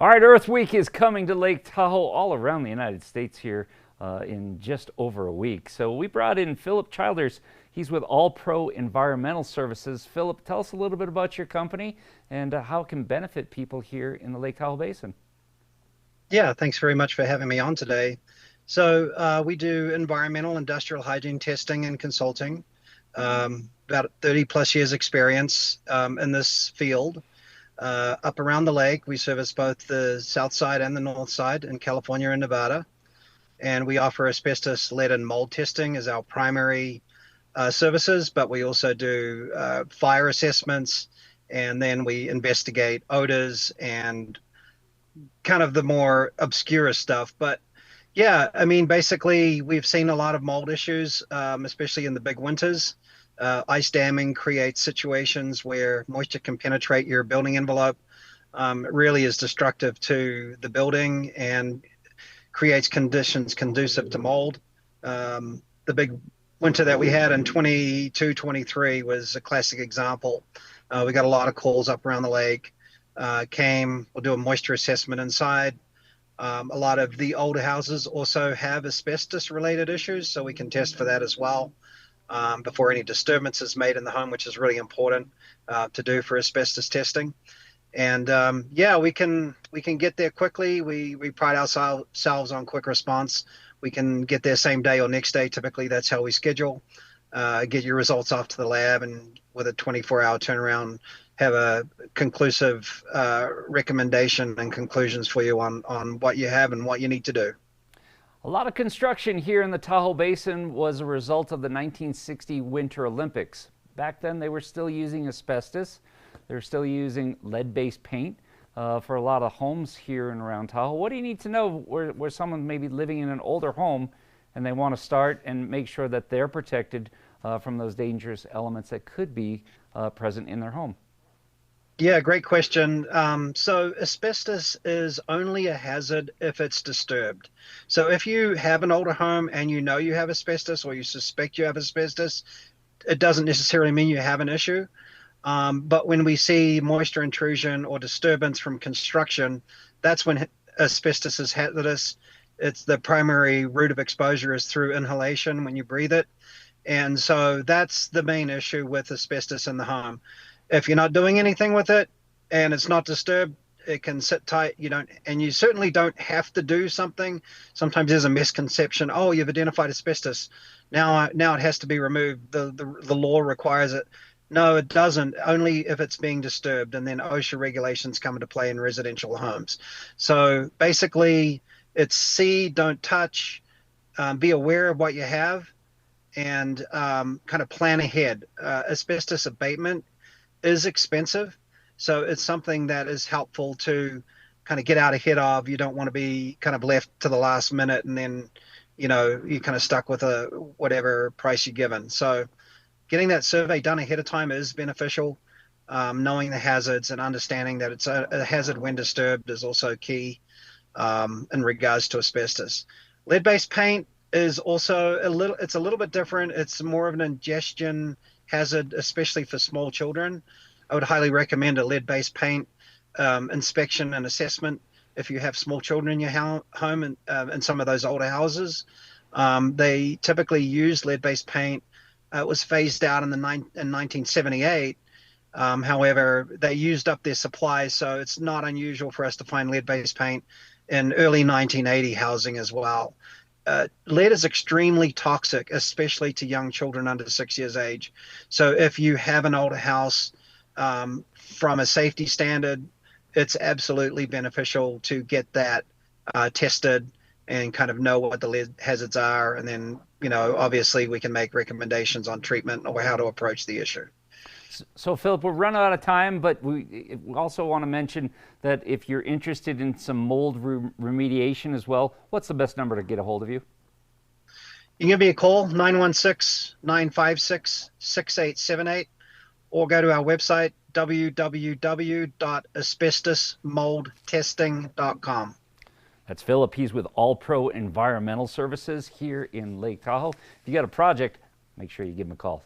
All right, Earth Week is coming to Lake Tahoe all around the United States here in just over a week. So we brought in Philip Childers. He's with AllPro Environmental Services. Philip, tell us a little bit about your company and how it can benefit people here in the Lake Tahoe Basin. Yeah, thanks very much for having me on today. So we do environmental industrial hygiene testing and consulting. About 30 plus years experience in this field. Up around the lake, we service both the south side and the north side in California and Nevada. And we offer asbestos, lead, and mold testing as our primary services, but we also do fire assessments, and then we investigate odors and kind of the more obscure stuff. But yeah, I mean, basically, we've seen a lot of mold issues, especially in the big winters. Ice damming creates situations where moisture can penetrate your building envelope. It really is destructive to the building and creates conditions conducive to mold. The big winter that we had in 22-23 was a classic example. We got a lot of calls up around the lake. We'll do a moisture assessment inside. A lot of the older houses also have asbestos related issues, so we can test for that as well before any disturbance is made in the home, which is really important to do for asbestos testing. And yeah, we can get there quickly. We pride ourselves on quick response. We can get there same day or next day. Typically, that's how we schedule. Get your results off to the lab, and with a 24-hour turnaround, have a conclusive recommendation and conclusions for you on what you have and what you need to do. A lot of construction here in the Tahoe Basin was a result of the 1960 Winter Olympics. Back then, they were still using asbestos. They were still using lead-based paint for a lot of homes here and around Tahoe. What do you need to know where someone may be living in an older home and they want to start and make sure that they're protected from those dangerous elements that could be present in their home? Yeah, great question. So asbestos is only a hazard if it's disturbed. So if you have an older home and you know you have asbestos or you suspect you have asbestos, it doesn't necessarily mean you have an issue. But when we see moisture intrusion or disturbance from construction, that's when asbestos is hazardous. It's the primary route of exposure is through inhalation when you breathe it. And so that's the main issue with asbestos in the home. If you're not doing anything with it and it's not disturbed, it can sit tight. You certainly don't have to do something. Sometimes there's a misconception. Oh, you've identified asbestos. Now it has to be removed. The law requires it. No, it doesn't. Only if it's being disturbed, and then OSHA regulations come into play in residential homes. So basically, it's see, don't touch, be aware of what you have, and kind of plan ahead. Asbestos abatement is expensive, so it's something that is helpful to kind of get out ahead of. You don't want to be kind of left to the last minute and then you're kind of stuck with whatever price you're given. So getting that survey done ahead of time is beneficial. Knowing the hazards and understanding that it's a hazard when disturbed is also key in regards to asbestos. Lead-based paint is also it's a little bit different. It's more of an ingestion hazard, especially for small children. I would highly recommend a lead-based paint inspection and assessment if you have small children in your home and in some of those older houses. They typically use lead-based paint. It was phased out in 1978. However, they used up their supplies, so it's not unusual for us to find lead-based paint in early 1980 housing as well. Lead is extremely toxic, especially to young children under 6 years age. So if you have an older house, from a safety standard, it's absolutely beneficial to get that tested and kind of know what the lead hazards are. And then, obviously we can make recommendations on treatment or how to approach the issue. So, Philip, we're running out of time, but we also want to mention that if you're interested in some mold remediation as well, what's the best number to get a hold of you? You can give me a call, 916-956-6878, or go to our website, www.asbestosmoldtesting.com. That's Philip. He's with AllPro Environmental Services here in Lake Tahoe. If you got a project, make sure you give him a call.